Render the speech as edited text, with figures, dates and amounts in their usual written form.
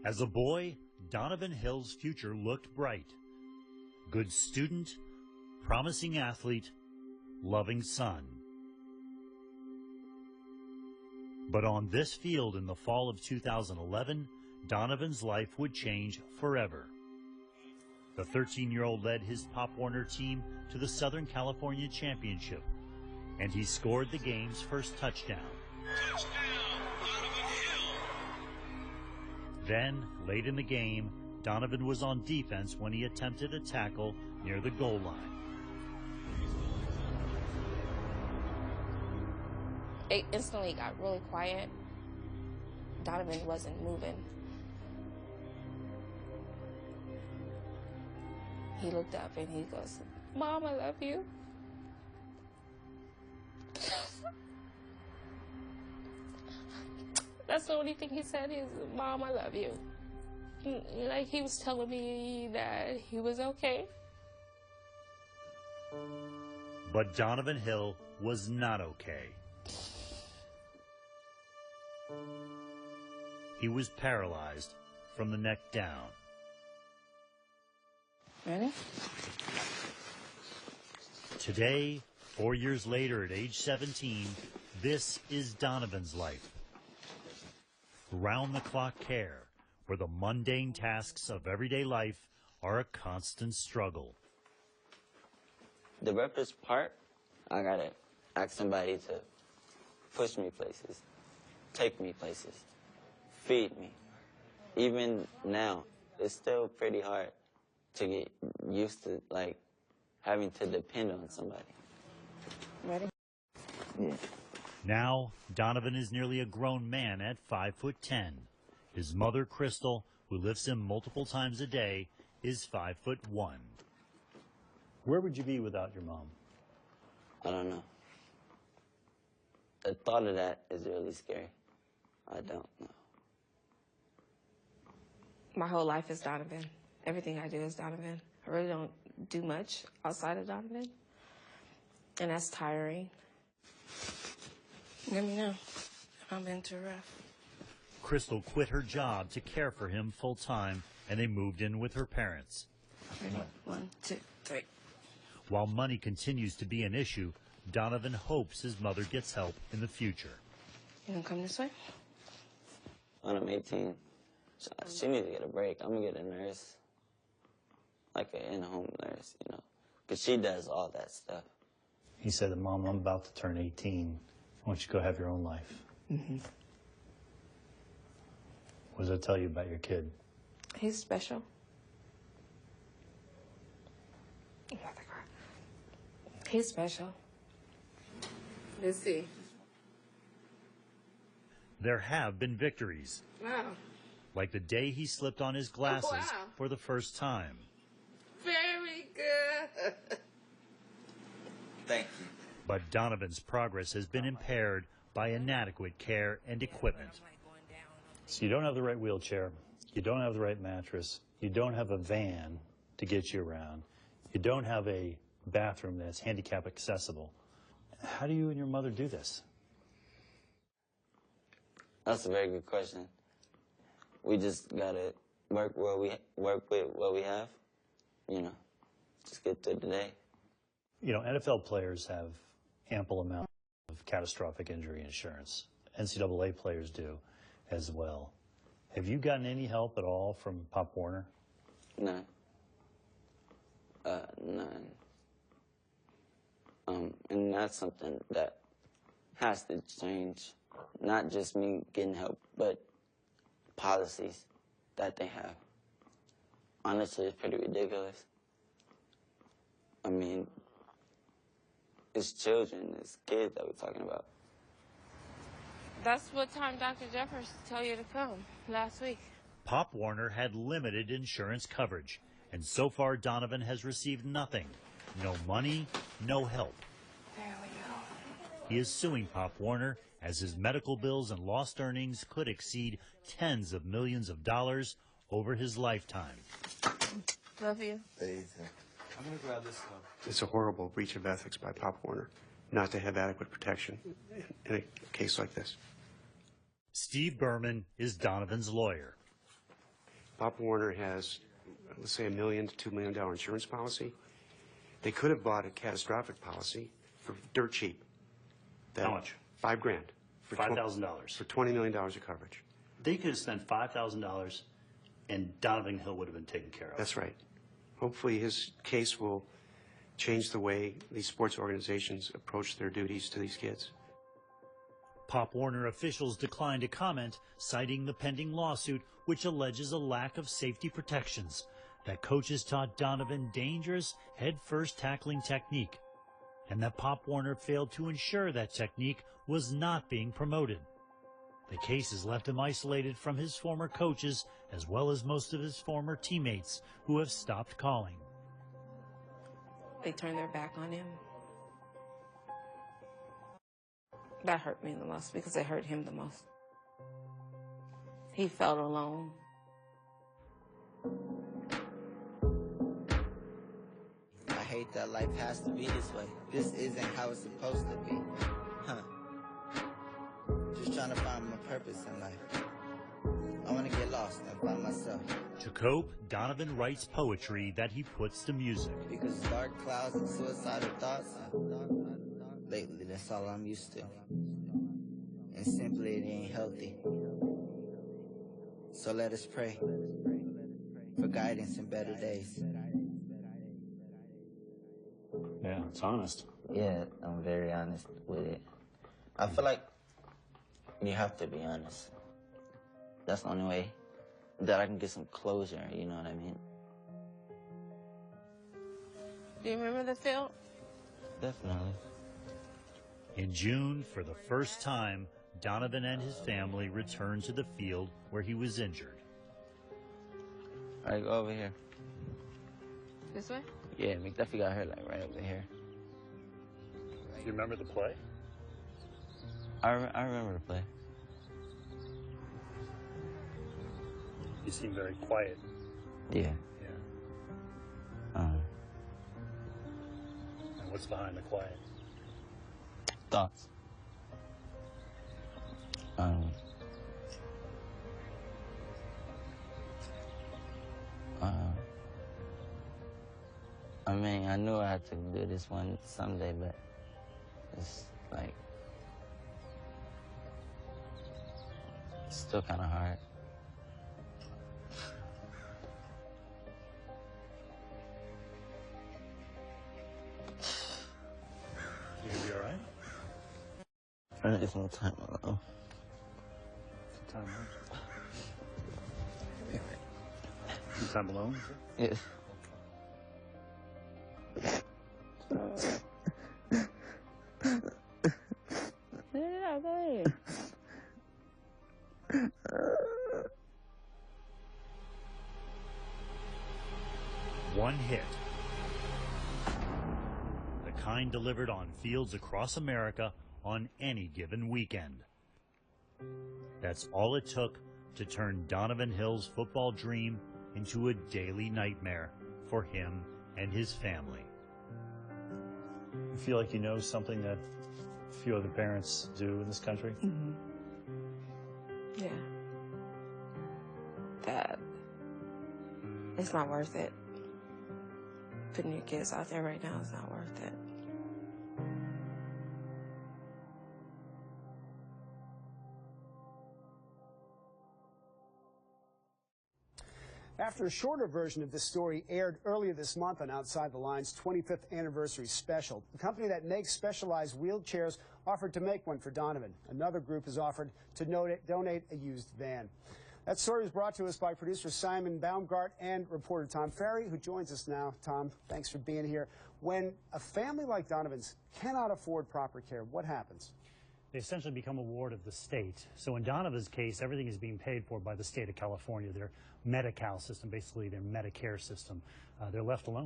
As a boy, Donnovan Hill's future looked bright. Good student, promising athlete, loving son. But on this field in the fall of 2011, Donovan's life would change forever. The 13-year-old led his Pop Warner team to the Southern California Championship, and he scored the game's first touchdown. Touchdown, Donnovan Hill! Then, late in the game, Donnovan was on defense when he attempted a tackle near the goal line. It instantly got really quiet. Donnovan wasn't moving. He looked up and he goes, "Mom, I love you." That's the only thing he said is, "Mom, I love you." Like he was telling me that he was okay. But Donnovan Hill was not okay. He was paralyzed from the neck down. Ready? Today, 4 years later at age 17, this is Donovan's life. Round-the-clock care, where the mundane tasks of everyday life are a constant struggle. The roughest part, I gotta ask somebody to push me places, take me places, feed me. Even now, it's still pretty hard to get used to, like, having to depend on somebody. Ready? Yeah. Now, Donnovan is nearly a grown man at 5'10". His mother, Crystal, who lifts him multiple times a day, is 5'1". Where would you be without your mom? I don't know. The thought of that is really scary. I don't know. My whole life is Donnovan. Everything I do is Donnovan. I really don't do much outside of Donnovan. And that's tiring. Let me know if I'm being too rough. Crystal quit her job to care for him full-time, and they moved in with her parents. Ready? 1, 2, 3. While money continues to be an issue, Donnovan hopes his mother gets help in the future. You gonna come this way? When I'm 18, she needs to get a break. I'm gonna get a nurse, like an in-home nurse, you know, because she does all that stuff. He said, "Mom, I'm about to turn 18. I want you to go have your own life." Mm-hmm. What does that tell you about your kid? He's special. He's special. Let's see. There have been victories. Wow. Like the day he slipped on his glasses for the first time. Very good. Thank you. But Donovan's progress has been impaired by inadequate care and equipment. So you don't have the right wheelchair, you don't have the right mattress, you don't have a van to get you around, you don't have a bathroom that's handicap accessible. How do you and your mother do this? That's a very good question. We just gotta work with what we have, you know, just get through the day. You know, NFL players have ample amount of catastrophic injury insurance. NCAA players do as well. Have you gotten any help at all from Pop Warner? None. None. And that's something that has to change. Not just me getting help, but policies that they have. Honestly, it's pretty ridiculous. I mean, it's children, it's kids that we're talking about. That's what time Dr. Jeffers told you to come last week. Pop Warner had limited insurance coverage, and so far Donnovan has received nothing. No money, no help. There we go. He is suing Pop Warner as his medical bills and lost earnings could exceed tens of millions of dollars over his lifetime. Love you. I'm going to grab this stuff. It's a horrible breach of ethics by Pop Warner not to have adequate protection in a case like this. Steve Berman is Donovan's lawyer. Pop Warner has, let's say, $1 million to $2 million insurance policy. They could have bought a catastrophic policy for dirt cheap. How much? $5,000. $5,000. For $20 million of coverage. They could have spent $5,000 and Donnovan Hill would have been taken care of. That's right. Hopefully his case will change the way these sports organizations approach their duties to these kids. Pop Warner officials declined to comment, citing the pending lawsuit, which alleges a lack of safety protections, that coaches taught Donnovan dangerous head-first tackling technique, and that Pop Warner failed to ensure that technique was not being promoted. The case has left him isolated from his former coaches, as well as most of his former teammates, who have stopped calling. They turned their back on him. That hurt me the most because it hurt him the most. He felt alone. I hate that life has to be this way. This isn't how it's supposed to be. Just trying to find my purpose in life. I want to get lost and find myself. To cope, Donnovan writes poetry that he puts to music. Because dark clouds and suicidal thoughts, lately that's all I'm used to. And simply it ain't healthy. So let us pray for guidance in better days. Yeah, it's honest. Yeah, I'm very honest with it. I feel like you have to be honest. That's the only way that I can get some closure, you know what I mean? Do you remember the field? Definitely. In June, for the first time, Donnovan and his family returned to the field where he was injured. All right, go over here. This way? Yeah, McDuffie got hurt like right over here. Do you remember the play? I remember the play. You seem very quiet. Yeah. Yeah. And what's behind the quiet? Thoughts. I mean, I knew I had to do this one someday, but it's like, it's still kind of hard. You gonna be all right? I need some time alone. Some time alone? Some time alone? Yeah. Yeah, go ahead. One hit. The kind delivered on fields across America on any given weekend. That's all it took to turn Donnovan Hill's football dream into a daily nightmare for him and his family. You feel like you know something that few other parents do in this country? Mm-hmm. Yeah. That it's not worth it. Putting your kids out there right now is not worth it. After a shorter version of this story aired earlier this month on Outside the Lines' 25th anniversary special, the company that makes specialized wheelchairs offered to make one for Donnovan. Another group has offered to donate a used van. That story was brought to us by producer Simon Baumgart and reporter Tom Farrey, who joins us now. Tom, thanks for being here. When a family like Donovan's cannot afford proper care, what happens? They essentially become a ward of the state. So in Donovan's case, everything is being paid for by the state of California, their Medi-Cal system, basically their Medicare system. They're left alone.